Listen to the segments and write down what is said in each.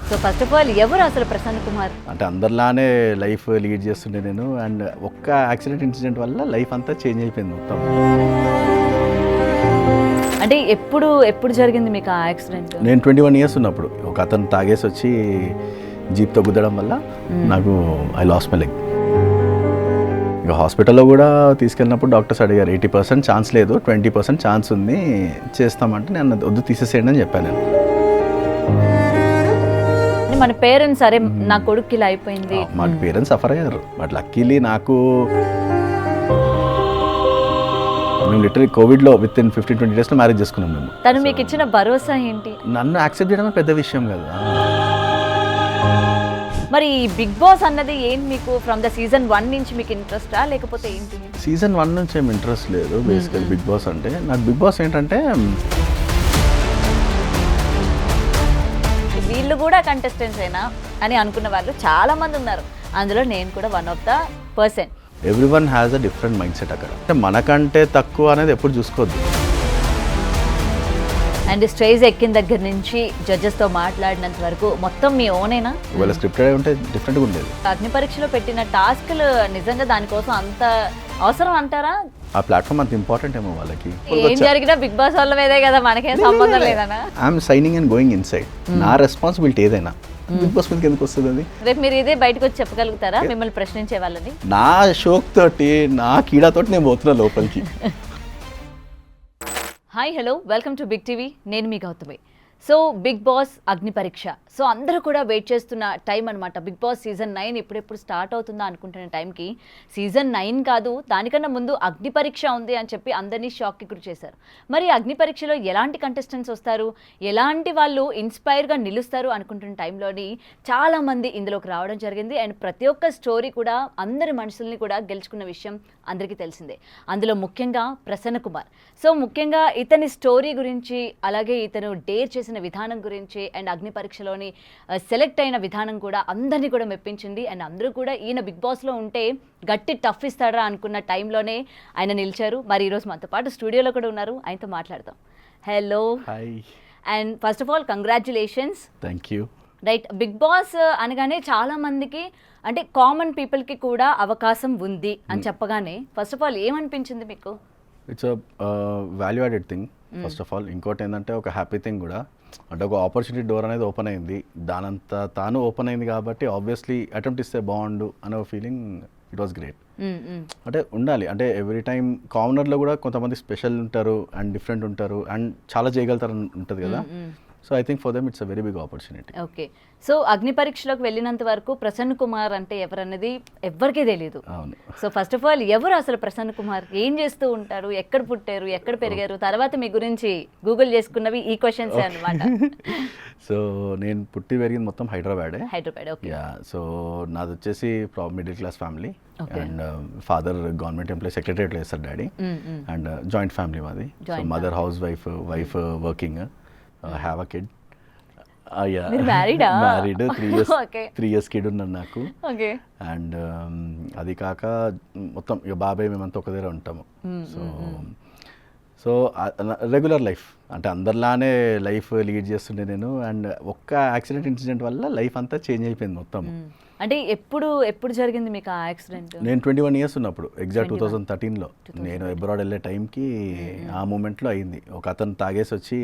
So first of all ఎవరు అసలు ప్రసన్న కుమార్? అంటే అందరిలానే లైఫ్ లీడ్ చేస్తుండే నేను. అండ్ ఒక్క యాక్సిడెంట్ ఇన్సిడెంట్ వల్ల లైఫ్ అంతా చేంజ్ అయిపోయింది మొత్తం. అంటే ఎప్పుడు జరిగింది మీకు ఆ యాక్సిడెంట్? నేను 21 years ఉన్నప్పుడు ఒక అతను తాగేసి వచ్చి జీప్తో గుద్దడం వల్ల నాకు ఐ లాస్ట్ మై లెగ్. ఇక హాస్పిటల్లో కూడా తీసుకెళ్ళినప్పుడు డాక్టర్స్ అడిగారు 80% ఛాన్స్ లేదు, 20% ఛాన్స్ ఉంది, చేస్తామంటే నేను వద్దు తీసేసేయండి అని చెప్పాను నేను. మన పేరెంట్స్ అరే నా కొడుకు ఇలా అయిపోయింది, మా పేరెంట్స్ సఫర్ అయ్యారు. బట్ లక్కీలీ నాకు మేము లిటరలీ కోవిడ్లో విత్ ఇన్ 15-20 daysలో మ్యారేజ్ చేసుకున్నాం మేము. తను మీకు ఇచ్చిన భరోసా ఏంటి? నన్ను యాక్సెప్ట్ చేయడమే పెద్ద విషయం కదా. మరి ఈ బిగ్ బాస్ అన్నది ఏంటి మీకు? ఫ్రమ్ ద సీజన్ 1 నుంచి మీకు ఇంట్రెస్టా లేకపోతే ఏంటి? సీజన్ 1 నుంచి ఏం ఇంట్రెస్ట్ లేదు బేసికల్ బిగ్ బాస్ అంటే. నాకు బిగ్ బాస్ ఏంటంటే వీళ్ళు కూడా కంటెస్టెంట్స్ అయినా అని అనుకున్న వాళ్ళు చాలా మంది ఉన్నారు, అందులో నేను కూడా one of the person. Everyone has a different mindset అక్కడ. అంటే మనకంటే తక్కువ అనేది ఎప్పుడు చూసుకోవద్దు. అండ్ స్టేజ్ ఎక్కిన దగ్గర నుంచి జడ్జెస్తో మాట్లాడినంత వరకు మొత్తం మీ ఓనేనా? ఒకవేళ స్క్రిప్టెడ్ ఉంటే డిఫరెంట్గా ఉండేది. అగ్ని పరీక్షలో పెట్టిన టాస్క్లు నిజంగా దానికోసం అంత అవసరం అంటారా? ఆ ప్లాట్ఫామ్ అంత ఇంపార్టెంట్ ఏమో వాళ్ళకి. ఏం జరిగినా బిగ్ బాస్ వాళ్ళ మీదే కదా, మనకేం సంబంధం లేదనా? I'm signing and going inside. నా రెస్పాన్సిబిలిటీ ఏదైనా బిగ్ బాస్ మీదకి ఎందుకు వస్తుంది అది? రేపు మీరు ఇదే బయటకు వచ్చి చెప్పగలుగుతారా మిమ్మల్ని ప్రశ్నించే వాళ్ళని? నా షోక్ తోటి నా కీడాతోటి నేను పోతున్నా లోపలికి. Hi hello, welcome to Big TV. నేను మీ Gautami. So Bigg Boss Agnipariksha, so అందరూ కూడా వెయిట్ చేస్తున్న టైం అనమాట. బిగ్ బాస్ సీజన్ 9 ఎప్పుడెప్పుడు స్టార్ట్ అవుతుందా అనుకుంటున్న టైంకి సీజన్ 9 కాదు, దానికన్నా ముందు అగ్ని పరీక్ష ఉంది అని చెప్పి అందరినీ షాక్కి గురి చేశారు. మరి అగ్ని పరీక్షలో ఎలాంటి కంటెస్టెంట్స్ వస్తారు, ఎలాంటి వాళ్ళు ఇన్స్పైర్గా నిలుస్తారు అనుకుంటున్న టైంలోని చాలామంది ఇందులోకి రావడం జరిగింది. అండ్ ప్రతి ఒక్క స్టోరీ కూడా అందరి మనుషుల్ని కూడా గెలుచుకున్న విషయం అందరికీ తెలిసిందే. అందులో ముఖ్యంగా ప్రసన్న కుమార్. సో ముఖ్యంగా ఇతని స్టోరీ గురించి, అలాగే ఇతను డేర్ చేసిన విధానం గురించి, అండ్ అగ్ని పరీక్షలోని సెలెక్ట్ అయిన విధానం కూడా అందరినీ కూడా మెప్పించింది. అండ్ అందరూ కూడా ఈయన బిగ్ బాస్లో ఉంటే గట్టి టఫ్ ఇస్తాడా అనుకున్న టైంలోనే ఆయన నిలిచారు. మరి ఈరోజు మనతో పాటు స్టూడియోలో కూడా ఉన్నారు, ఆయనతో మాట్లాడదాం. Hello. Hi. And first of all congratulations. Thank you. Right, Bigg Boss అనగానే చాలా మందికి అంటే కామన్ పీపుల్కి కూడా అవకాశం ఉంది అని చెప్పగానే ఫస్ట్ ఆఫ్ ఆల్ ఏమనిపించింది మీకు? It's value added thing first of all. ఇంకోటి ఏంటంటే ఒక హ్యాపీ థింగ్ కూడా. అంటే ఒక ఆపర్చునిటీ డోర్ అనేది ఓపెన్ అయింది, దానంతా తాను ఓపెన్ అయింది కాబట్టి ఆబ్వియస్లీ అటెంప్ట్ ఇస్తే బాగుండు అనే ఫీలింగ్. It was great. అంటే ఉండాలి, అంటే ఎవ్రీ టైం కామనర్లో కూడా కొంతమంది స్పెషల్ ఉంటారు అండ్ డిఫరెంట్ ఉంటారు అండ్ చాలా చేయగలుగుతారు ఉంటుంది కదా. So I think for them it's a very big opportunity. Okay, so అగ్ని పరీక్షలోకి వెళ్ళినంత వరకు ప్రసన్న కుమార్ అంటే ఎవరన్నది ఎవ్వరికీ తెలియదు. అవును. సో ఫస్ట్ ఆఫ్ ఆల్ ఎవరు అసలు ప్రసన్న కుమార్? ఏం చేస్తూ ఉంటారు, ఎక్కడ పుట్టారు, ఎక్కడ పెరిగారు? తర్వాత మీ గురించి గూగుల్ చేసుకున్నవి ఈ క్వశ్చన్స్ అన్నమాట. సో నేను పుట్టి పెరిగింది మొత్తం హైదరాబాదే. హైదరాబాద్. ఓకే. యా, సో నాది వచ్చేసి middle class family. And father government employee, సెక్రటరియట్లో చేస్తారు డాడీ. అండ్ జాయింట్ ఫ్యామిలీ మాది. So mother house wife, wife working, have a kid. Married 3 years kid ఉన్నాడు నాకు. ఓకే. అండ్ అది కాక మొత్తం ఇక బాబాయ్ మేమంతా ఒక దగ్గర ఉంటాము. సో రెగ్యులర్ లైఫ్, అంటే అందరిలానే లైఫ్ లీడ్ చేస్తుండే నేను. అండ్ ఒక్క యాక్సిడెంట్ ఇన్సిడెంట్ వల్ల లైఫ్ అంతా చేంజ్ అయిపోయింది మొత్తం. అంటే ఎప్పుడు జరిగింది మీకు ఆ యాక్సిడెంట్? నేను 21 years ఉన్నప్పుడు, ఎగ్జాక్ట్ 2013లో నేను అబ్రాడ్ వెళ్ళే టైంకి ఆ మూమెంట్లో అయింది. ఒక అతను తాగేసి వచ్చి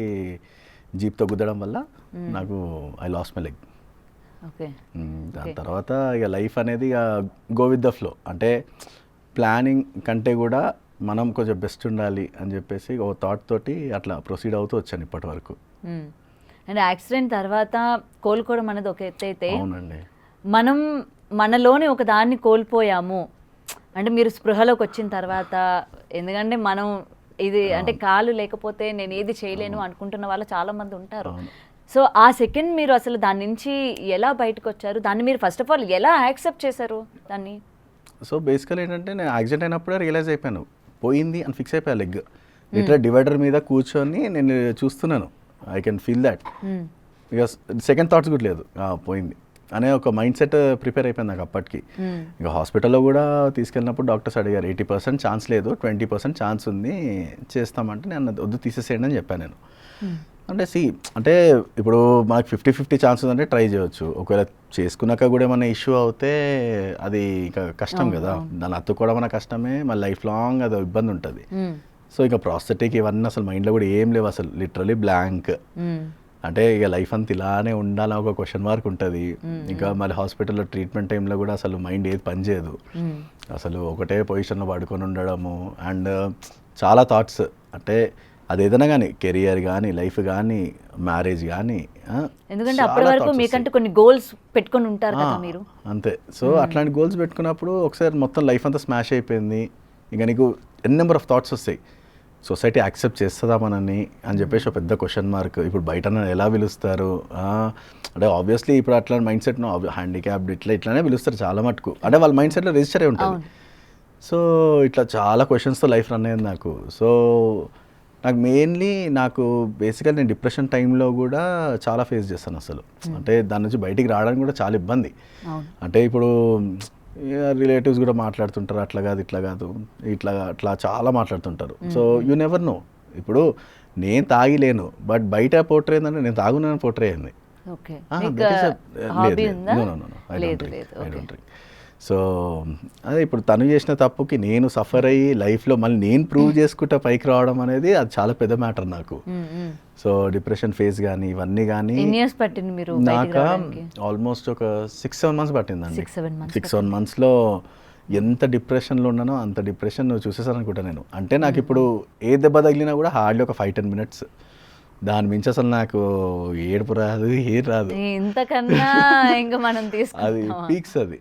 జీప్తో గుద్దడం వల్ల నాకు I lost my leg. Okay. దాని తర్వాత ఇక లైఫ్ అనేది ఇక గో విత్ ద ఫ్లో. అంటే ప్లానింగ్ కంటే కూడా మనం కొంచెం బెస్ట్ ఉండాలి అని చెప్పేసి ఒక థాట్ తోటి అట్లా ప్రొసీడ్ అవుతూ వచ్చాను ఇప్పటి వరకు. అండ్ యాక్సిడెంట్ తర్వాత కోలుకోవడం అనేది ఒక ఎత్తు అయితే, అవునండి, మనం మనలోని ఒక దాన్ని కోల్పోయాము అంటే మీరు స్పృహలోకి వచ్చిన తర్వాత, ఎందుకంటే మనం ఇది అంటే కాలు లేకపోతే నేను ఏది చేయలేను అనుకుంటున్న వాళ్ళు చాలా మంది ఉంటారు. సో ఆ సెకండ్ మీరు అసలు దాని నుంచి ఎలా బయటకు వచ్చారు? దాన్ని మీరు ఫస్ట్ ఆఫ్ ఆల్ ఎలా యాక్సెప్ట్ చేశారు దాన్ని? సో బేసికల్ ఏంటంటే నేను యాక్సిడెంట్ అయినప్పుడే రియలైజ్ అయిపోయాను, పోయింది అని ఫిక్స్ అయిపోయా. లెగ్ లిటరల్ డివైడర్ మీద కూర్చొని నేను చూస్తున్నాను, ఐ కెన్ ఫీల్ దాట్. ఇక సెకండ్ థాట్స్ కూడా లేదు, పోయింది అనే ఒక మైండ్ సెట్ ప్రిపేర్ అయిపోయింది నాకు అప్పటికి. ఇక హాస్పిటల్లో కూడా తీసుకెళ్ళినప్పుడు డాక్టర్స్ అడిగారు 80% ఛాన్స్ లేదు, 20% ఛాన్స్ ఉంది, చేస్తామంటే నేను వద్దు తీసేసేయండి అని చెప్పాను నేను. అంటే అంటే ఇప్పుడు మనకు 50-50 ఛాన్స్ ఉందంటే ట్రై చేయొచ్చు. ఒకవేళ చేసుకున్నాక కూడా ఏమైనా ఇష్యూ అవుతే అది ఇంకా కష్టం కదా, దాన్ని అత్తుకోవడం అన్న కష్టమే, మళ్ళీ లైఫ్ లాంగ్ అది ఇబ్బంది ఉంటుంది. సో ఇంకా ప్రాస్థెటిక్ ఇవన్నీ అసలు మైండ్లో కూడా ఏం లేవు, అసలు లిటరలీ బ్లాంక్. అంటే ఇక లైఫ్ అంతా ఇలానే ఉండాలని ఒక క్వశ్చన్ మార్క్ ఉంటుంది. ఇంకా మళ్ళీ హాస్పిటల్లో ట్రీట్మెంట్ టైంలో కూడా అసలు మైండ్ ఏది పనిచేయదు, అసలు ఒకటే పొజిషన్లో పడుకొని ఉండడము. అండ్ చాలా థాట్స్, అంటే అదేదైనా కానీ కెరియర్ కానీ లైఫ్ కానీ మ్యారేజ్ కానీ, ఎందుకంటే అప్పటి వరకు మీకంటే కొన్ని గోల్స్ పెట్టుకొని ఉంటారు కదా మీరు. అంతే. సో అట్లాంటి గోల్స్ పెట్టుకున్నప్పుడు ఒకసారి మొత్తం లైఫ్ అంతా స్మాష్ అయిపోయింది. ఇంకా నీకు ఎన్ని నెంబర్ ఆఫ్ థాట్స్ వస్తాయి, సొసైటీ యాక్సెప్ట్ చేస్తుందా మనని అని చెప్పేసి ఒక పెద్ద క్వశ్చన్ మార్క్. ఇప్పుడు బయట ఎలా పిలుస్తారు అంటే ఆబ్వియస్లీ ఇప్పుడు అట్లాంటి మైండ్ సెట్ హ్యాండిక్యాప్డ్ ఇట్లానే పిలుస్తారు చాలా మటుకు, అంటే వాళ్ళ మైండ్ సెట్లో రిజిస్టర్ అయి ఉంటుంది. సో ఇట్లా చాలా క్వశ్చన్స్తో లైఫ్ రన్ అయ్యింది నాకు. సో నాకు మెయిన్లీ బేసికల్ నేను డిప్రెషన్ టైంలో కూడా చాలా ఫేస్ చేస్తాను అసలు. అంటే దాని నుంచి బయటికి రావడానికి కూడా చాలా ఇబ్బంది. అంటే ఇప్పుడు రిలేటివ్స్ కూడా మాట్లాడుతుంటారు, అట్లా కాదు ఇట్లా కాదు అట్లా చాలా మాట్లాడుతుంటారు. So you never know. ఇప్పుడు నేను తాగిలేను, బట్ బయట పోట్రే ఏంటంటే నేను తాగున్నాను పోట్రే అయింది. సో అదే ఇప్పుడు తను చేసిన తప్పుకి నేను సఫర్ అయ్యి లైఫ్లో మళ్ళీ నేను ప్రూవ్ చేసుకుంటా పైకి రావడం అనేది అది చాలా పెద్ద మ్యాటర్ నాకు. సో డిప్రెషన్ ఫేజ్ కానీ ఇవన్నీ కానీ నాకు ఆల్మోస్ట్ ఒక 6-7 months పట్టిందండి. 6-7 monthsలో ఎంత డిప్రెషన్లో ఉన్నానో అంత డిప్రెషన్ చూసేసాను అనుకుంటా నేను. అంటే నాకు ఇప్పుడు ఏ దెబ్బ తగిలినా కూడా హార్డ్లీ ఒక 5-10 minutes, దాని మించి అసలు నాకు ఏడుపు రాదు, ఏం రాదు. ఇంతకన్నా ఇంకా మనం అది పీక్స్. అది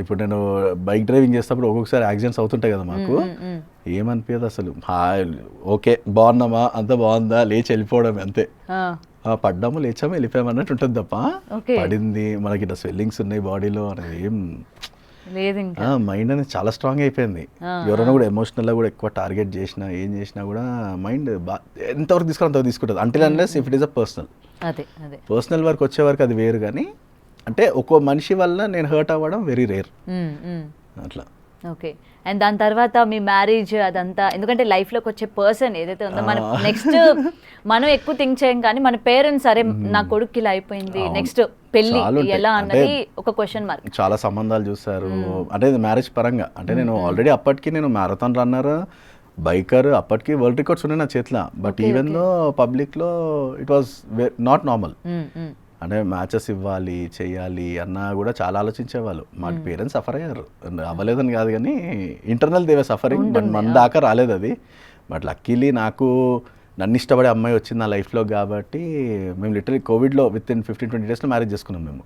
ఇప్పుడు నేను బైక్ డ్రైవింగ్ చేసేటప్పుడు ఒక్కొక్కసారి యాక్సిడెంట్స్ అవుతుంటాయి కదా మాకు, ఏమనిపించదు అసలు. ఓకే బాగున్నామా, అంత బాగుందా, లేచి వెళ్ళిపోవడం అంతే. పడ్డాము లేచాము వెళ్ళిపోయాము అన్నట్టు ఉంటుంది తప్ప పడింది మనకి ఇట్లా స్వెల్లింగ్స్ ఉన్నాయి బాడీలో అనేది ఏం లేదు. మైండ్ అనేది చాలా స్ట్రాంగ్ అయిపోయింది. ఎవరైనా కూడా ఎమోషనల్గా కూడా ఎక్కువ టార్గెట్ చేసినా ఏం చేసినా కూడా మైండ్ ఎంతవరకు తీసుకోవాలి అంతవరకు తీసుకుంటుంది. Until unless if it is a personal work వచ్చే వరకు అది వేరు. కానీ అంటే ఒక్కో మనిషి వల్ల నేను హర్ట్ అవ్వడం వెరీ రేర్ అట్లా. ఓకే. అండ్ దాని తర్వాత మీ మ్యారేజ్ అదంతా, ఎందుకంటే లైఫ్లోకి వచ్చే పర్సన్ ఏదైతే ఉందో మనం నెక్స్ట్ మనం ఎక్కువ థింక్ చేయం, కానీ మన పేరెంట్స్ అరే నా కొడుకు ఇలా అయిపోయింది, నెక్స్ట్ పెళ్లి ఎలా అన్నది ఒక క్వశ్చన్ మార్క్. చాలా సంబంధాలు చూస్తారు అంటే మ్యారేజ్ పరంగా. అంటే నేను ఆల్రెడీ అప్పటికి నేను మ్యారథాన్ రన్నర్, బైకర్, అప్పటికి వరల్డ్ రికార్డ్స్ ఉన్నాయి నా చేతిలో. బట్ ఈవెన్ దో పబ్లిక్లో ఇట్ వాజ్ నాట్ నార్మల్. అంటే మ్యాచెస్ ఇవ్వాలి చేయాలి అన్నా కూడా చాలా ఆలోచించేవాళ్ళు. మా పేరెంట్స్ సఫర్ అయ్యారు, అవ్వలేదని కాదు కానీ ఇంటర్నల్ దేవే సఫరింగ్, బట్ మన దాకా రాలేదు అది. బట్ లక్కీలీ నాకు నన్ను ఇష్టపడే అమ్మాయి వచ్చింది నా లైఫ్లో కాబట్టి మేము లిటరలీ కోవిడ్లో విత్ ఇన్ 15-20 daysలో మ్యారేజ్ చేసుకున్నాం మేము.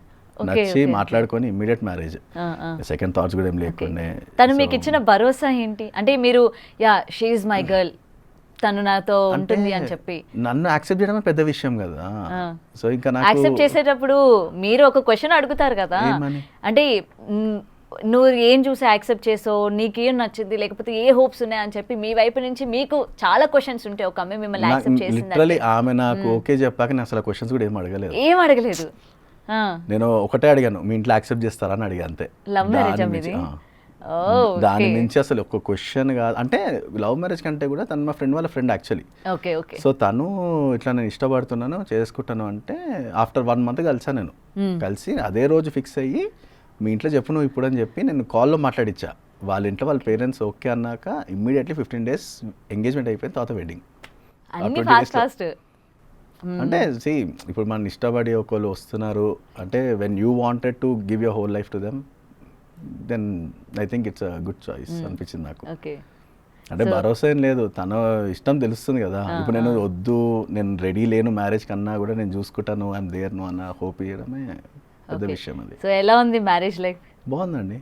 నచ్చి మాట్లాడుకొని ఇమ్మీడియట్ మ్యారేజ్, సెకండ్ థాట్స్ కూడా ఏం లేకుండా. తను మీకు ఇచ్చిన భరోసా ఏంటి? అంటే మీరు yeah she is my girl, తను నాతో ఉంటుంది అని చెప్పి నన్ను యాక్సెప్ట్ చేయడమే పెద్ద విషయం కదా. సో ఇంకా నాకు యాక్సెప్ట్ చేసేటప్పుడు మీరు ఒక క్వశ్చన్ అడుగుతారు కదా, అంటే నువ్వు ఏం చూసి యాక్సెప్ట్ చేసావు, నీకేం నచ్చింది, లేకపోతే ఏ హోప్స్ ఉన్నాయి అని చెప్పి మీ వైపు నుంచి మీకు చాలా క్వశ్చన్స్ ఉంటాయి. ఒక అమ్మాయి మిమ్మల్ని యాక్సెప్ట్ చేసింది, లిటరలీ ఆమె నాకు ఓకే చెప్పాక నేను అసలు క్వశ్చన్స్ కూడా ఏం అడగలేదు. నేను ఒకటే అడిగాను, మీ ఇంట్లో యాక్సెప్ట్ చేస్తారా అని అడిగా అంతే. లవ్ మ్యారేజ్ మీది? దాని నుంచి అసలు ఒక క్వశ్చన్ కాదు. అంటే లవ్ మ్యారేజ్ కంటే కూడా తను మా ఫ్రెండ్ వాళ్ళ ఫ్రెండ్ యాక్చువల్లీ. సో తను ఇట్లా నేను ఇష్టపడుతున్నాను చేసుకుంటాను అంటే ఆఫ్టర్ 1 month కలిసాను నేను. కలిసి అదే రోజు ఫిక్స్ అయ్యి మీ ఇంట్లో చెప్పు నువ్వు ఇప్పుడు అని చెప్పి నేను కాల్లో మాట్లాడిచ్చా. వాళ్ళ ఇంట్లో వాళ్ళ పేరెంట్స్ ఓకే అన్నాక ఇమ్మీడియట్లీ 15 days ఎంగేజ్మెంట్ అయిపోయిన తర్వాత వెడ్డింగ్. అంటే ఇప్పుడు మనం ఇష్టపడి ఒకళ్ళు వస్తున్నారు అంటే when you wanted to give your whole life to them, then I think it's a good choice అనిపించింది నాకు. అంటే భరోసా ఏం లేదు, తన ఇష్టం తెలుస్తుంది కదా. ఇప్పుడు నేను వద్దు, నేను రెడీ లేను మ్యారేజ్ కన్నా కూడా నేను చూసుకుంటాను ఐఎమ్ దేర్ ను అన్న హోప్ ఇవ్వడమే పెద్ద విషయం అది. సో ఎలా ఉంది మ్యారేజ్ లైఫ్? బాగుందండి,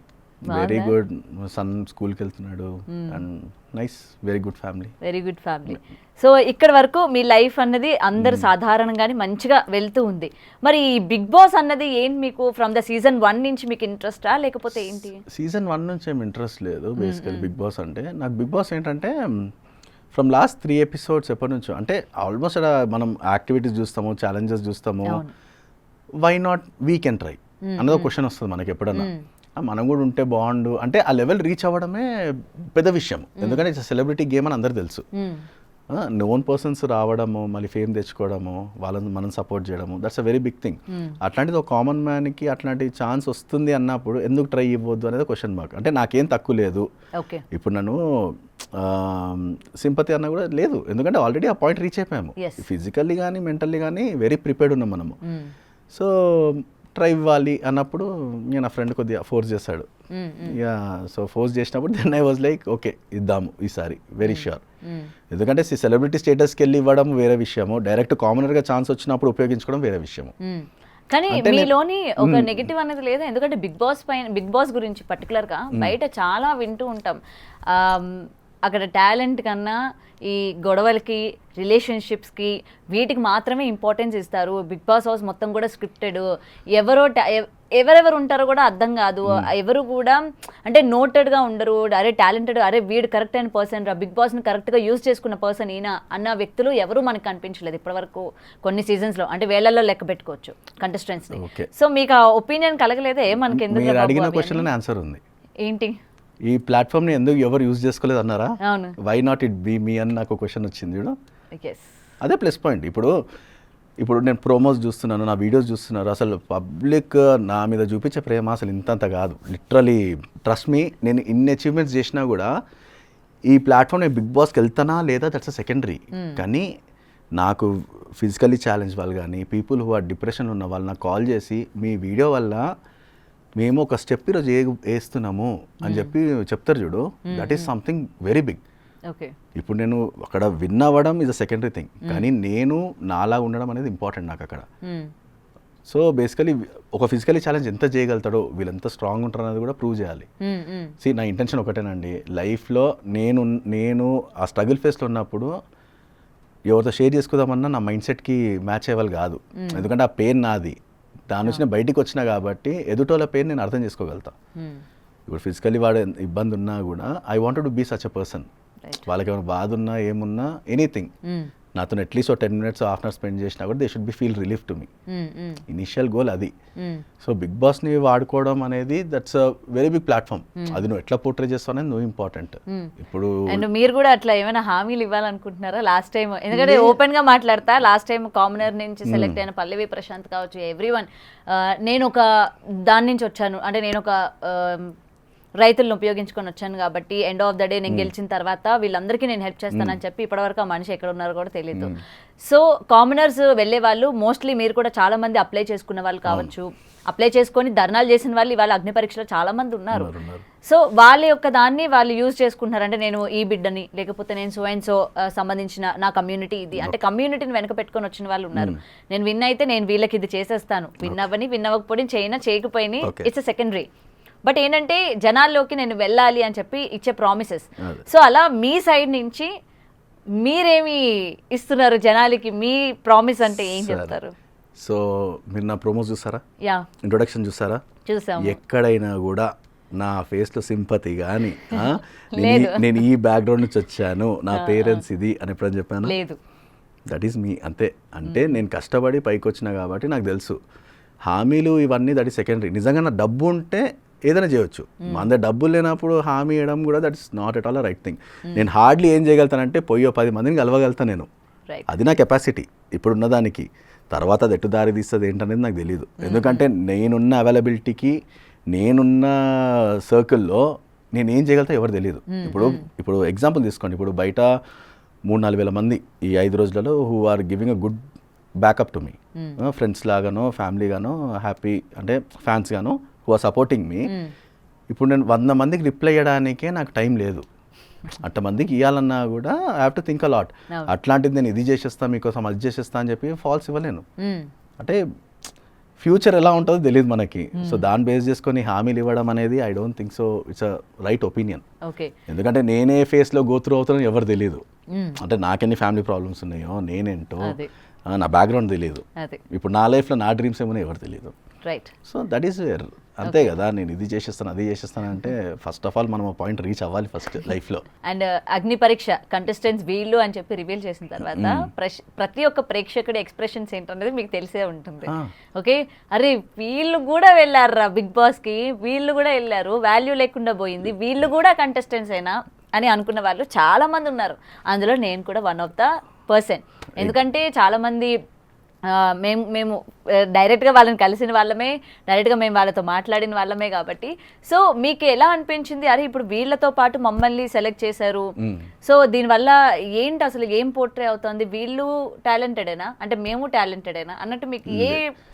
వెరీ గుడ్. సన్ స్కూల్కి వెళ్తున్నాడు and nice, very good family. So ఇక్కడ వరకు మీ లైఫ్ అన్నది అందరు సాధారణంగానే మంచిగా వెళ్తూ ఉంది. మరి ఈ బిగ్ బాస్ అన్నది ఏంటి మీకు ఫ్రమ్ ద సీజన్ 1 నుంచి మీకు ఇంట్రెస్టా లేకపోతే ఏంటి? సీజన్ 1 నుంచి ఏం ఇంట్రెస్ట్ లేదు బేసికల్ బిగ్ బాస్ అంటే. నాకు బిగ్ బాస్ ఏంటంటే ఫ్రమ్ లాస్ట్ 3 episodes ఎప్పటి నుంచో, అంటే ఆల్మోస్ట్ మనం యాక్టివిటీస్ చూస్తాము, ఛాలెంజెస్ చూస్తాము, why not we can try అన్నది క్వశ్చన్ వస్తుంది మనకి ఎప్పుడన్నా. మనం కూడా ఉంటే బాగుండు అంటే ఆ లెవెల్ రీచ్ అవ్వడమే పెద్ద విషయం. ఎందుకంటే ఇట్స్ సెలబ్రిటీ గేమ్ అని అందరు తెలుసు. నోన్ పర్సన్స్ రావడము, మళ్ళీ ఫేమ్ తెచ్చుకోవడము, వాళ్ళని మనం సపోర్ట్ చేయడము, that's a very big thing. అట్లాంటిది ఒక కామన్ మ్యాన్కి అట్లాంటి ఛాన్స్ వస్తుంది అన్నప్పుడు ఎందుకు ట్రై ఇవ్వద్దు అనేది క్వశ్చన్ మార్క్. అంటే నాకేం తక్కువ లేదు, ఇప్పుడు నన్ను సింపతి అన్న కూడా లేదు, ఎందుకంటే ఆల్రెడీ ఆ పాయింట్ రీచ్ అయిపోయాము. ఫిజికల్లీ కానీ మెంటల్లీ కానీ వెరీ ప్రిపేర్డ్ ఉన్నాం మనము. సో ట్రై ఇవ్వాలి అన్నప్పుడు నేను నా ఫ్రెండ్ కొద్దిగా ఫోర్స్ చేశాడు. సో ఫోర్స్ చేసినప్పుడు then I was like okay ఇద్దాము ఈసారి, వెరీ ష్యూర్. ఎందుకంటే సెలబ్రిటీ స్టేటస్కి వెళ్ళి ఇవ్వడం వేరే విషయము, డైరెక్ట్ కామనర్గా ఛాన్స్ వచ్చినప్పుడు ఉపయోగించుకోవడం వేరే విషయము. కానీ మీలోని ఒక నెగిటివ్ అనేది లేదా? ఎందుకంటే బిగ్ బాస్ గురించి పర్టికులర్గా బయట చాలా వింటూ ఉంటాం, అక్కడ టాలెంట్ కన్నా ఈ గొడవలకి, రిలేషన్షిప్స్కి, వీటికి మాత్రమే ఇంపార్టెన్స్ ఇస్తారు. బిగ్ బాస్ హౌస్ మొత్తం కూడా స్క్రిప్టెడ్, ఎవరెవరు ఉంటారో కూడా అర్థం కాదు, ఎవరు కూడా అంటే నోటెడ్గా ఉండరు, అరే టాలెంటెడ్, అరే వీడు కరెక్ట్ అయిన పర్సన్ రా, బిగ్ బాస్ని కరెక్ట్గా యూజ్ చేసుకున్న పర్సన్ ఈయన అన్న వ్యక్తులు ఎవరు మనకు కనిపించలేదు ఇప్పటివరకు కొన్ని సీజన్స్లో. అంటే వేళ్లలో లెక్క పెట్టుకోవచ్చు కంటెస్టెంట్స్ని. సో మీకు ఆ ఒపీనియన్ కలగలేదే? మనకి ఎందుకు అడిగిన క్వశ్చన్ ఆన్సర్ ఉంది ఏంటి? ఈ ప్లాట్ఫామ్ని ఎందుకు ఎవరు యూజ్ చేసుకోలేదు అన్నారా? వై నాట్ ఇట్ బీ మీ అని నాకు క్వశ్చన్ వచ్చింది. అదే ప్లస్ పాయింట్. ఇప్పుడు నేను ప్రోమోస్ చూస్తున్నాను, నా వీడియోస్ చూస్తున్నారు, అసలు పబ్లిక్ నా మీద చూపించే ప్రేమ అసలు ఇంతంత కాదు. లిటరలీ ట్రస్ట్ మీ, నేను ఇన్ని అచీవ్మెంట్స్ చేసినా కూడా ఈ ప్లాట్ఫామ్ నేను బిగ్ బాస్కి వెళ్తానా లేదా దట్స్ అ సెకండరీ. కానీ నాకు ఫిజికల్లీ ఛాలెంజ్ వాళ్ళు కానీ, పీపుల్ హూ ఆర్ డిప్రెషన్ ఉన్న వాళ్ళు నాకు కాల్ చేసి మీ వీడియో వల్ల మేము ఒక స్టెప్ ఈరోజు వేస్తున్నాము అని చెప్పి చెప్తారు చూడు, that is something very big. ఇప్పుడు నేను అక్కడ విన్ అవ్వడం ఇస్ అ సెకండరీ థింగ్, కానీ నేను నాలా ఉండడం అనేది ఇంపార్టెంట్ నాకు అక్కడ. సో బేసికలీ ఒక ఫిజికలీ ఛాలెంజ్ ఎంత చేయగలుగుతాడో, వీళ్ళంతా స్ట్రాంగ్ ఉంటారు అనేది కూడా ప్రూవ్ చేయాలి. నా ఇంటెన్షన్ ఒకటేనండి, లైఫ్లో నేను ఆ స్ట్రగుల్ ఫేస్లో ఉన్నప్పుడు ఎవరితో షేర్ చేసుకుందామన్నా నా మైండ్ సెట్కి మ్యాచ్ అయ్యేవాళ్ళు కాదు. ఎందుకంటే ఆ పెయిన్ నాది, దాని నుంచి నేను బయటికి వచ్చినా కాబట్టి ఎదుటోళ్ళ పెయిన్ నేను అర్థం చేసుకోగలుగుతా. ఇప్పుడు ఫిజికల్లీ వాడు ఇబ్బంది ఉన్నా కూడా I wanted to be such a person. వాళ్ళకి ఏమైనా బాధ ఉన్నా ఏమున్నా ఎనీథింగ్ నాతో అట్లీస్ట్ ఒక 10 minutes half an hour spend చేసినా కూడా they should be feel relief to me. Initial goal అది. సో బిగ్ బాస్ని వాడుకోవడం అనేది that's a very big platform. అది నువ్వు ఎట్లా పోర్ట్రే చేస్తావు అనేది నువ్వు ఇంపార్టెంట్. ఇప్పుడు మీరు కూడా అట్లా ఏమైనా హామీలు ఇవ్వాలనుకుంటున్నారా లాస్ట్ టైం? ఎందుకంటే ఓపెన్ గా మాట్లాడతా, లాస్ట్ టైం కామనర్ నుంచి సెలెక్ట్ అయిన పల్లవి ప్రశాంత్ కావచ్చు, ఎవ్రీవన్, నేను ఒక దాని నుంచి వచ్చాను, అంటే నేను ఒక రైతులను ఉపయోగించుకొని వచ్చాను కాబట్టి ఎండ్ ఆఫ్ ద డే నేను గెలిచిన తర్వాత వీళ్ళందరికీ నేను హెల్ప్ చేస్తానని చెప్పి ఇప్పటివరకు ఆ మనిషి ఎక్కడ ఉన్నారో కూడా తెలియదు. సో కామనర్స్ వెళ్ళే వాళ్ళు మోస్ట్లీ మీరు కూడా చాలా మంది అప్లై చేసుకున్న వాళ్ళు కావచ్చు, అప్లై చేసుకొని ధర్నాలు చేసిన వాళ్ళు ఇవాళ అగ్ని పరీక్షలో చాలా మంది ఉన్నారు. సో వాళ్ళ యొక్క దాన్ని వాళ్ళు యూజ్ చేసుకుంటున్నారు. అంటే నేను ఈ బిడ్డని, లేకపోతే నేను సో అండ్ సో సంబంధించిన నా కమ్యూనిటీ ఇది, అంటే కమ్యూనిటీని వెనక పెట్టుకొని వచ్చిన వాళ్ళు ఉన్నారు. నేను విన్ అయితే నేను వీళ్ళకి ఇది చేసేస్తాను, విన్ అవ్వకపోయి చేయకపోయినా ఇట్స్ అ సెకండరీ. బట్ ఏంటంటే జనాల్లోకి నేను వెళ్ళాలి అని చెప్పి ఇచ్చే ప్రామిసెస్. సో అలా మీ సైడ్ నుంచి మీరేమి ఇస్తున్నారు జనాలకి? మీ ప్రామిస్ అంటే ఏం చెప్తారు? సో మీరు నా ప్రోమోస్ చూసారా? ఇంట్రొడక్షన్ చూసారా? చూసాం. ఎక్కడైనా కూడా నా ఫేస్లో సింపతి కానీ నేను ఈ బ్యాక్గ్రౌండ్ నుంచి వచ్చాను, నా పేరెంట్స్ ఇది అని ఎప్పుడని చెప్పాను? లేదు. దట్ ఈస్ మీ, అంతే. అంటే నేను కష్టపడి పైకి వచ్చినా కాబట్టి నాకు తెలుసు. హామీలు ఇవన్నీ దట్ ఈస్ సెకండరీ. నిజంగా నా డబ్బు ఉంటే ఏదైనా చేయొచ్చు. మన దగ్గర డబ్బులు లేనప్పుడు హామీ ఇవ్వడం కూడా that is not at all right thing. నేను హార్డ్లీ ఏం చేయగలుగుతానంటే 10 మందిని కలవగలుగుతాను నేను, అది నా కెపాసిటీ ఇప్పుడున్న దానికి. తర్వాత అది ఎటు దారి తీస్తుంది ఏంటనేది నాకు తెలియదు. ఎందుకంటే నేనున్న అవైలబిలిటీకి, నేనున్న సర్కిల్లో నేను ఏం చేయగలుగుతా ఎవరు తెలియదు. ఇప్పుడు ఎగ్జాంపుల్ తీసుకోండి, ఇప్పుడు బయట 3-4 వేల మంది ఈ 5 రోజులలో who are giving a good backup to me, friends లాగానో ఫ్యామిలీ గానో హ్యాపీ అంటే ఫ్యాన్స్ గానో హూ ఆర్ సపోర్టింగ్ మీ. ఇప్పుడు నేను 100 మందికి రిప్లై ఇవ్వడానికే నాకు టైం లేదు. అంతమందికి ఇవ్వాలన్నా కూడా I have to think a lot. అట్లాంటిది నేను ఇది చేసేస్తాను మీకోసం, అది చేసేస్తా అని చెప్పి ఫాల్స్ ఇవ్వలేను. అంటే ఫ్యూచర్ ఎలా ఉంటుందో తెలియదు మనకి. సో దాన్ని బేస్ చేసుకొని హామీలు ఇవ్వడం అనేది I don't think so it's a right opinion. ఎందుకంటే నేనే ఫేస్లో గో త్రూ అవుతానో ఎవరు తెలియదు. అంటే నాకెన్ని ఫ్యామిలీ ప్రాబ్లమ్స్ ఉన్నాయో, నేనేంటో, నా బ్యాక్గ్రౌండ్ తెలియదు. ఇప్పుడు నా లైఫ్లో నా డ్రీమ్స్ ఏమో ఎవరు తెలియదు. సో దట్ ఈస్ వేర్, అంతే కదా. నేను ఇది చేసేస్తాను, అది చేసేస్తాను అంటే ఫస్ట్ ఆఫ్ ఆల్ మనం పాయింట్ రీచ్ అవ్వాలి ఫస్ట్ లైఫ్లో. అండ్ అగ్ని పరీక్ష కంటెస్టెంట్స్ వీళ్ళు అని చెప్పి రివీల్ చేసిన తర్వాత ప్రతి ఒక్క ప్రేక్షకుడి ఎక్స్ప్రెషన్స్ ఏంటనేది మీకు తెలిసే ఉంటుంది. ఓకే, అరే వీళ్ళు కూడా వెళ్ళారా బిగ్ బాస్కి, వీళ్ళు కూడా వెళ్ళారు, వాల్యూ లేకుండా పోయింది, వీళ్ళు కూడా కంటెస్టెంట్స్ అయినా అని అనుకున్న వాళ్ళు చాలా మంది ఉన్నారు. అందులో నేను కూడా వన్ ఆఫ్ ద పర్సన్. ఎందుకంటే చాలా మంది మేము డైరెక్ట్గా వాళ్ళని కలిసిన వాళ్ళమే, డైరెక్ట్గా మేము వాళ్ళతో మాట్లాడిన వాళ్ళమే కాబట్టి. సో మీకు ఎలా అనిపించింది, అరే ఇప్పుడు వీళ్ళతో పాటు మమ్మల్ని సెలెక్ట్ చేశారు, సో దీనివల్ల ఏంటి అసలు ఏం పోర్ట్రే అవుతుంది, వీళ్ళు టాలెంటెడేనా అంటే మేము టాలెంటెడేనా అన్నట్టు మీకు ఏ